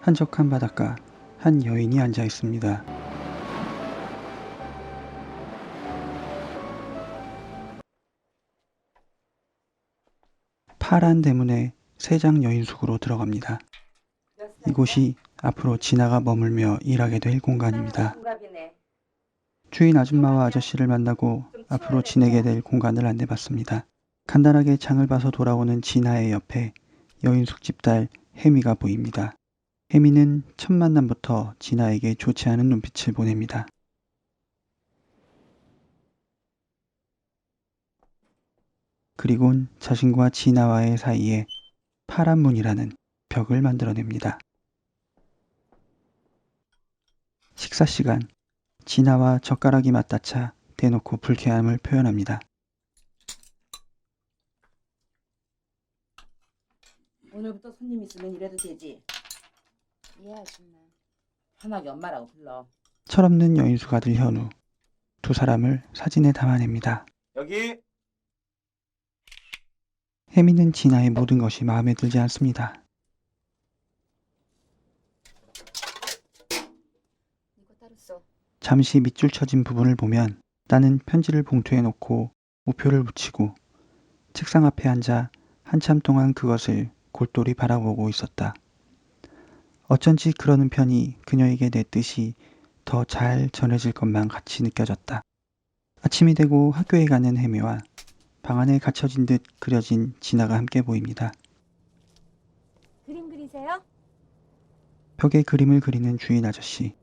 한적한 바닷가, 한 여인이 앉아 있습니다. 파란 대문의 세장 여인숙으로 들어갑니다. 이곳이 앞으로 진아가 머물며 일하게 될 공간입니다. 주인 아줌마와 아저씨를 만나고 앞으로 지내게 될 공간을 안내받습니다. 간단하게 장을 봐서 돌아오는 진아의 옆에 여인숙 집딸 혜미가 보입니다. 혜미는 첫 만남부터 진아에게 좋지 않은 눈빛을 보냅니다. 그리곤 자신과 진아와의 사이에 파란 문이라는 벽을 만들어냅니다. 식사 시간, 진아와 젓가락이 맞닿아 대놓고 불쾌함을 표현합니다. 오늘부터 손님 있으면 이래도 되지? 예, 아줌마. 편하게 엄마라고 불러. 철없는 여인숙 아들 현우. 두 사람을 사진에 담아냅니다. 여기 혜미는 진아의 모든 것이 마음에 들지 않습니다. 이거 따로 써. 잠시 밑줄 쳐진 부분을 보면 나는 편지를 봉투에 넣고 우표를 붙이고 책상 앞에 앉아 한참 동안 그것을 골똘히 바라보고 있었다. 어쩐지 그러는 편이 그녀에게 내 뜻이 더 잘 전해질 것만 같이 느껴졌다. 아침이 되고 학교에 가는 혜미와 방 안에 갇혀진 듯 그려진 진아가 함께 보입니다. 그림 그리세요? 벽에 그림을 그리는 주인 아저씨.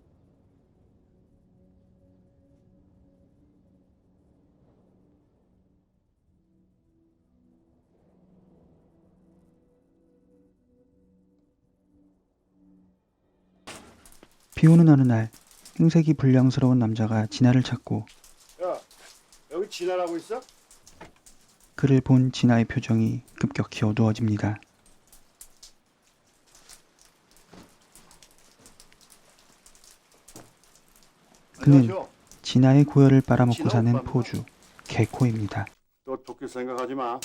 비 오는 어느 날 흰색이 불량스러운 남자가 진아를 찾고 야 여기 진아라고 있어? 그를 본 진아의 표정이 급격히 어두워집니다. 그는 안녕하세요. 진아의 고열을 빨아먹고 진아 사는 오빠입니다. 포주 개코입니다. 또 도끼 생각하지 마.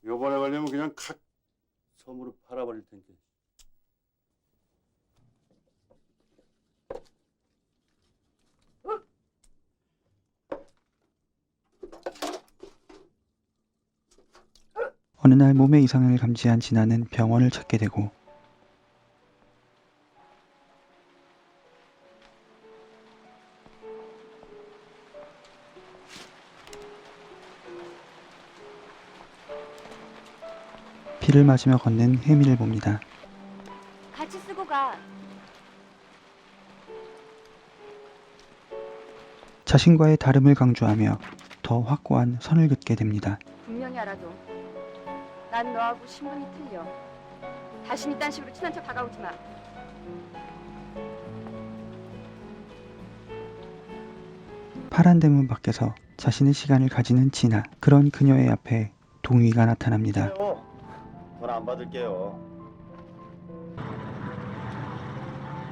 요번에 걸리면 그냥 칵 섬으로 팔아버릴 텐데. 어느 날 몸의 이상을 감지한 진아는 병원을 찾게 되고 비를 맞으며 걷는 혜미를 봅니다. 같이 쓰고 가. 자신과의 다름을 강조하며 더 확고한 선을 긋게 됩니다. 분명히 알아도 난 너하고 신분이 틀려. 다신 이딴 식으로 친한 척 다가오지 마. 파란 대문 밖에서 자신의 시간을 가지는 진아. 그런 그녀의 앞에 동휘가 나타납니다. 돈 안 받을게요.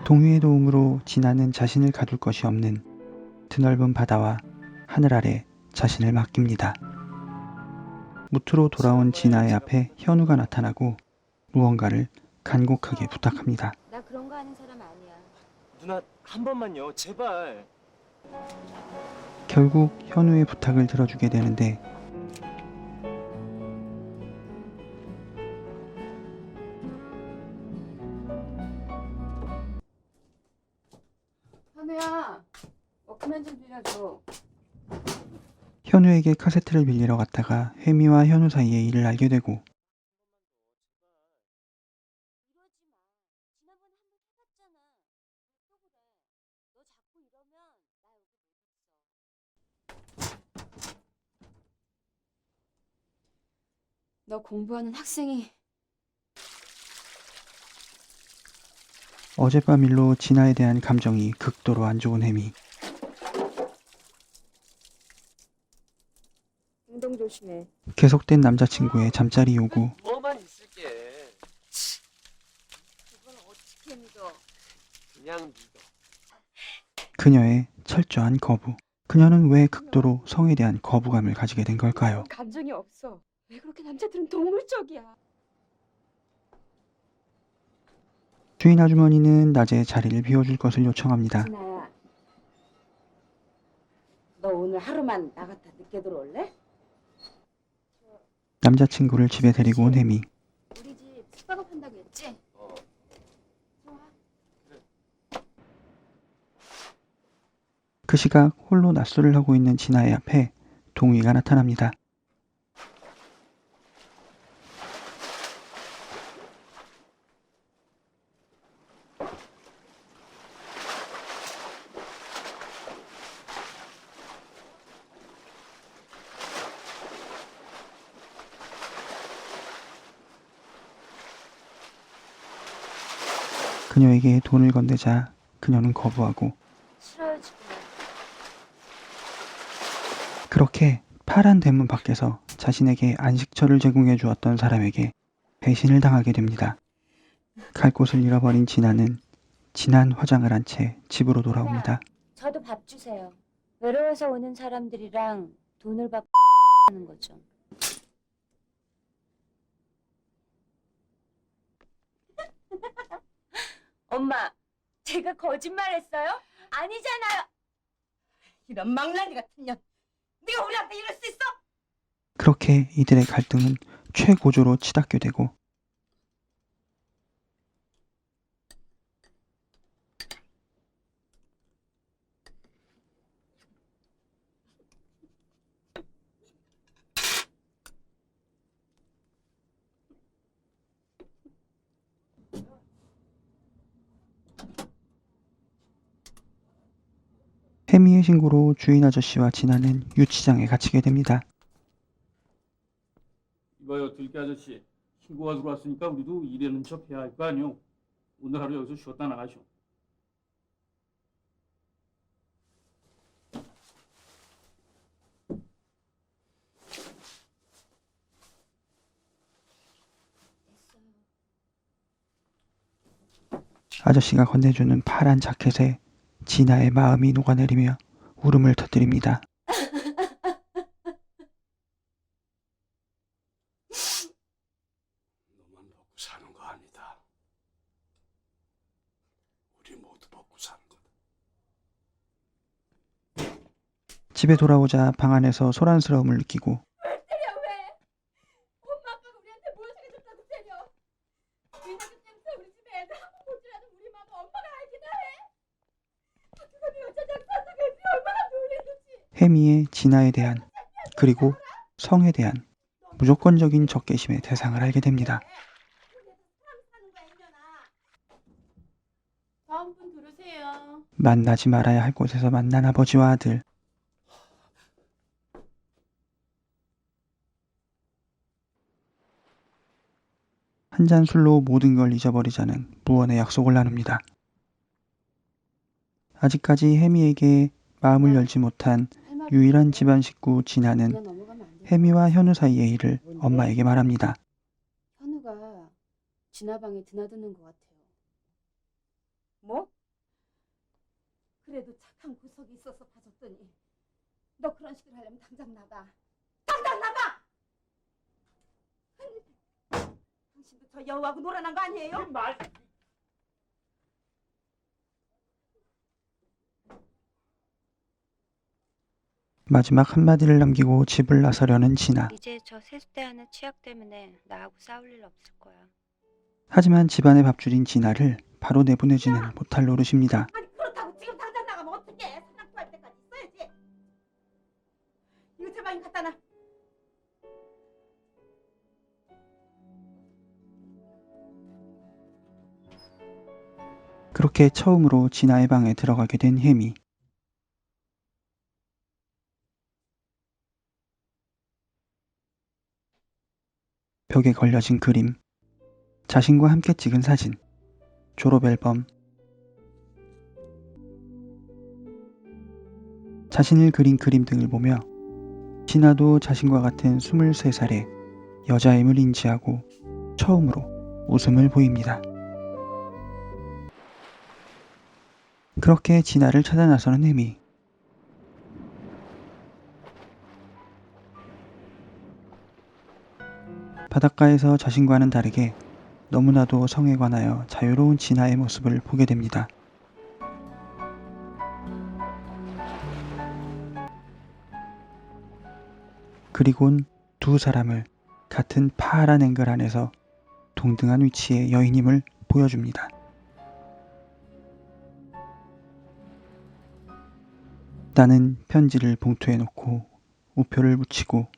동휘의 도움으로 진아는 자신을 가둘 것이 없는 드넓은 바다와 하늘 아래 자신을 맡깁니다. 무트로 돌아온 진아의 앞에 현우가 나타나고 무언가를 간곡하게 부탁합니다. 나 그런 거 하는 사람 아니야. 누나 한 번만요, 제발. 결국 현우의 부탁을 들어주게 되는데 현우야, 워크맨 좀 빌려줘. 현우에게 카세트를 빌리러 갔다가 혜미와 현우 사이의 일을 알게 되고 이러지 마. 지난번에 한 번 해봤잖아. 또 그래. 너 자꾸 이러면 나 여기 못 있어. 너 공부하는 학생이 어젯밤 일로 진아에 대한 감정이 극도로 안 좋은 혜미. 운동 조심해. 계속된 남자친구의 잠자리 요구, 뭐만 있을게. 그건 어떻게 믿어? 그냥 믿어. 그녀의 철저한 거부. 그녀는 왜 극도로 성에 대한 거부감을 가지게 된 걸까요? 감정이 없어. 왜 그렇게 남자들은 동물적이야? 주인 아주머니는 낮에 자리를 비워줄 것을 요청합니다. 진아야, 너 오늘 하루만 나갔다 늦게 들어올래? 남자친구를 집에 데리고 온 혜미. 우리 집 숙박업 한다고 했지? 좋아. 그 시각 홀로 낮술을 하고 있는 진아의 앞에 동희가 나타납니다. 그녀에게 돈을 건네자 그녀는 거부하고 싫어요 지금. 그렇게 파란 대문 밖에서 자신에게 안식처를 제공해 주었던 사람에게 배신을 당하게 됩니다. 갈 곳을 잃어버린 진아는 진한 화장을 한 채 집으로 돌아옵니다. 저도 밥 주세요. 외로워서 오는 사람들이랑 돈을 받고 하는 거죠. 엄마, 제가 거짓말했어요? 아니잖아요. 이런 망나니 같은 년, 네가 우리한테 이럴 수 있어? 그렇게 이들의 갈등은 최고조로 치닫게 되고 혜미의 신고로 주인 아저씨와 진아는 유치장에 갇히게 됩니다. 이봐요, 들깨 아저씨. 신고가 들어왔으니까 우리도 일하는 척 해야 할 거 아니오. 오늘 하루 여기서 쉬었다 나가시오. 아저씨가 건네주는 파란 자켓에 진아의 마음이 녹아내리며 울음을 터뜨립니다. 너만 먹고 사는 거 아니다. 우리 모두 먹고 사는 거다. 집에 돌아오자 방 안에서 소란스러움을 느끼고 때려 왜? 엄마 아빠가 우리한테 뭘 해줬다고 때려? 니네들 때문에 우리 집에 애들 한 번 보지라도 우리 마음 엄마가 알기나 해? 그거는 여자 장사하다가 애들이 얼마나 놀리는지. 혜미의 진아에 대한 그리고 성에 대한 무조건적인 적개심의 대상을 알게 됩니다. 다음 분 들으세요. 만나지 말아야 할 곳에서 만난 아버지와 아들. 한 잔 술로 모든 걸 잊어버리자는 무언의 약속을 나눕니다. 아직까지 혜미에게 마음을 열지 못한 유일한 집안 식구 진아는 그냥 넘어가면 안 돼. 혜미와 현우 사이의 일을 엄마에게 말합니다. 현우가 진아 방에 드나드는 것 같아요. 뭐? 그래도 착한 구석이 있어서 봐줬더니 너 그런 식으로 하려면 당장 나가. 당장 나가! 당신도 저 여우하고 놀아난 거 아니에요? 마지막 한마디를 남기고 집을 나서려는 진아. 이제 저 세숫대하는 치약 때문에 나하고 싸울 일 없을 거야. 하지만 집안의 밥줄인 진아를 바로 내보내지는 못할 노릇입니다. 아니 그렇다고 지금 당장 나가면 어떡해? 사납고 할 때까지 있어야지. 이거 제 방에 갖다 놔. 그렇게 처음으로 진아의 방에 들어가게 된 혜미. 벽에 걸려진 그림, 자신과 함께 찍은 사진, 졸업 앨범, 자신을 그린 그림 등을 보며 진아도 자신과 같은 23살의 여자임을 인지하고 처음으로 웃음을 보입니다. 그렇게 진아를 찾아 나서는 혜미. 바닷가에서 자신과는 다르게 너무나도 성에 관하여 자유로운 진아의 모습을 보게 됩니다. 그리곤 두 사람을 같은 파란 앵글 안에서 동등한 위치의 여인임을 보여줍니다. 나는 편지를 봉투에 넣고 우표를 붙이고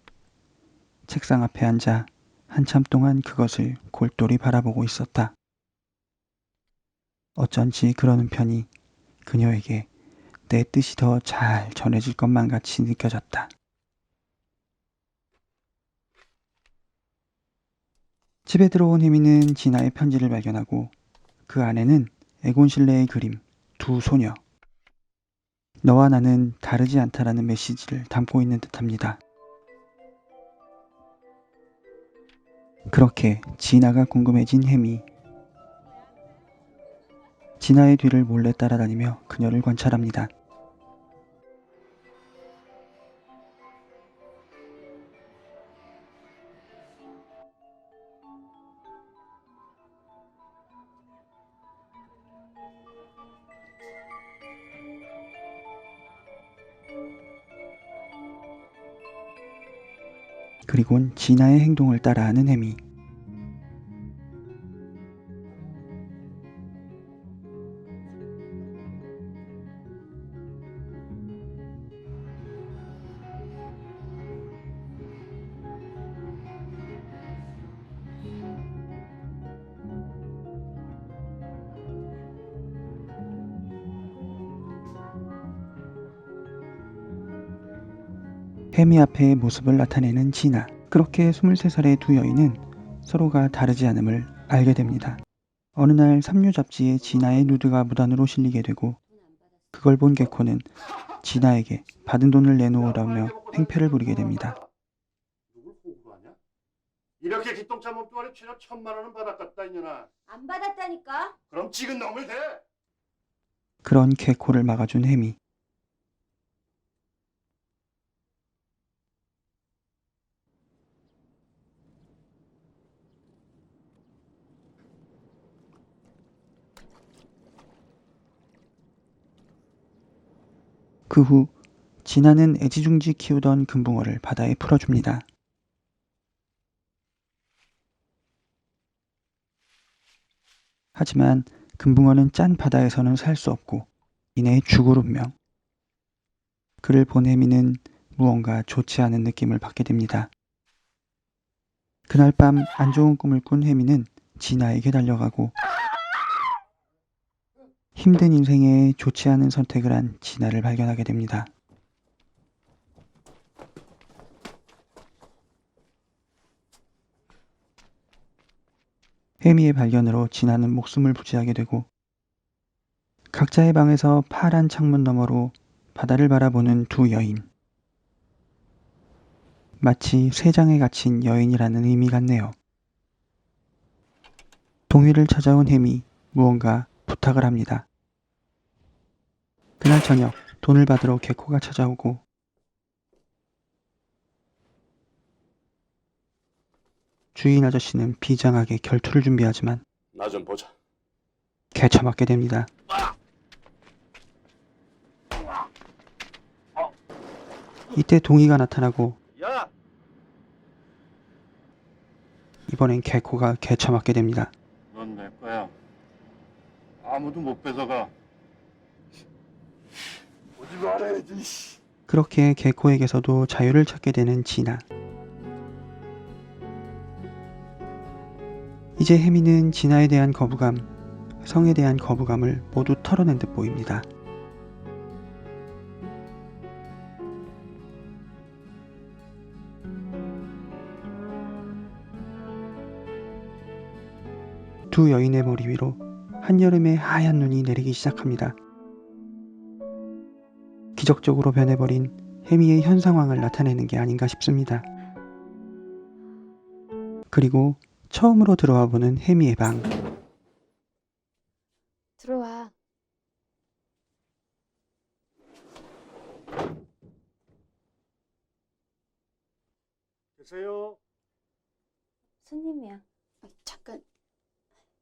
책상 앞에 앉아 한참 동안 그것을 골똘히 바라보고 있었다. 어쩐지 그러는 편이 그녀에게 내 뜻이 더 잘 전해질 것만 같이 느껴졌다. 집에 들어온 혜미는 진아의 편지를 발견하고 그 안에는 에곤 실레의 그림, 두 소녀. 너와 나는 다르지 않다라는 메시지를 담고 있는 듯합니다. 그렇게 진아가 궁금해진 혜미. 진아의 뒤를 몰래 따라다니며 그녀를 관찰합니다. 그리곤 진아의 행동을 따라하는 혜미. 혜미 앞에 모습을 나타내는 진아. 그렇게 23살의 두 여인은 서로가 다르지 않음을 알게 됩니다. 어느 날 삼류 잡지에 진아의 누드가 무단으로 실리게 되고 그걸 본 개코는 진아에게 받은 돈을 내놓으라며 행패를 부리게 됩니다. 누굴 호구로 하냐? 이렇게 기똥차 몸뚱아리 최저 1,000만 원은 받았겠다 이년아. 안 받았다니까. 그럼 찍은 놈을 대. 그런 개코를 막아준 혜미. 그 후 진아는 애지중지 키우던 금붕어를 바다에 풀어줍니다. 하지만 금붕어는 짠 바다에서는 살 수 없고 이내 죽을 운명. 그를 본 혜미는 무언가 좋지 않은 느낌을 받게 됩니다. 그날 밤 안 좋은 꿈을 꾼 혜미는 진아에게 달려가고 힘든 인생에 좋지 않은 선택을 한 진아를 발견하게 됩니다. 혜미의 발견으로 진아는 목숨을 부지하게 되고 각자의 방에서 파란 창문 너머로 바다를 바라보는 두 여인. 마치 쇠장에 갇힌 여인이라는 의미 같네요. 동위를 찾아온 혜미, 무언가 부탁을 합니다. 그날 저녁 돈을 받으러 개코가 찾아오고 주인 아저씨는 비장하게 결투를 준비하지만 나 좀 보자. 개처맞게 됩니다. 이때 동이가 나타나고 야! 이번엔 개코가 개처맞게 됩니다. 넌 내 거야. 아무도 못 뺏어가. 오지 말아야지. 그렇게 개코에게서도 자유를 찾게 되는 진아. 이제 혜미는 진아에 대한 거부감, 성에 대한 거부감을 모두 털어낸 듯 보입니다. 두 여인의 머리 위로 한여름의 하얀 눈이 내리기 시작합니다. 기적적으로 변해버린 혜미의 현 상황을 나타내는 게 아닌가 싶습니다. 그리고 처음으로 들어와 보는 혜미의 방. 들어와. 계세요. 손님이야. 잠깐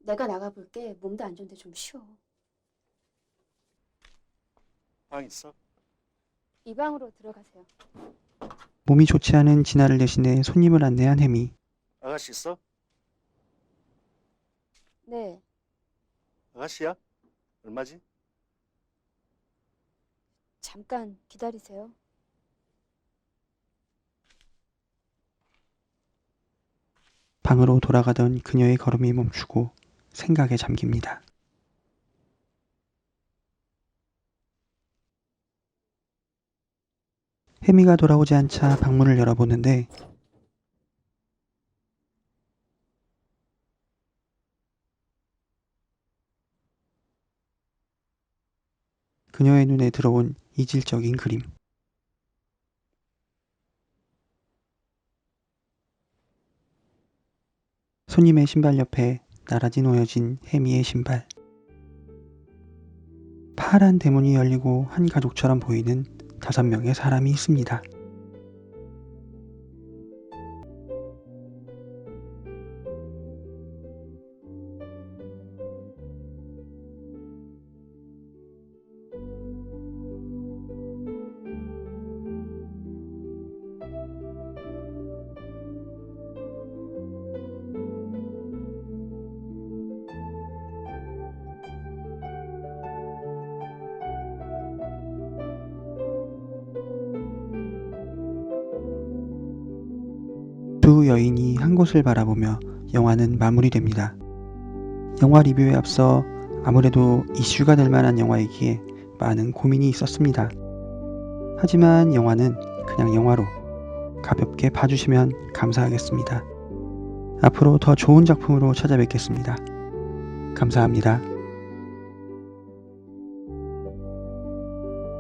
내가 나가볼게. 몸도 안 좋은데 좀 쉬어. 방 있어? 이 방으로 들어가세요. 몸이 좋지 않은 진아를 대신해 손님을 안내한 혜미. 아가씨 있어? 네, 아가씨야? 얼마지? 잠깐 기다리세요. 방으로 돌아가던 그녀의 걸음이 멈추고 생각에 잠깁니다. 혜미가 돌아오지 않자 방문을 열어보는데 그녀의 눈에 들어온 이질적인 그림. 손님의 신발 옆에 나란히 놓여진 혜미의 신발. 파란 대문이 열리고 한 가족처럼 보이는 5명의 사람이 있습니다. 두 여인이 한 곳을 바라보며 영화는 마무리됩니다. 영화 리뷰에 앞서 아무래도 이슈가 될 만한 영화이기에 많은 고민이 있었습니다. 하지만 영화는 그냥 영화로 가볍게 봐주시면 감사하겠습니다. 앞으로 더 좋은 작품으로 찾아뵙겠습니다. 감사합니다.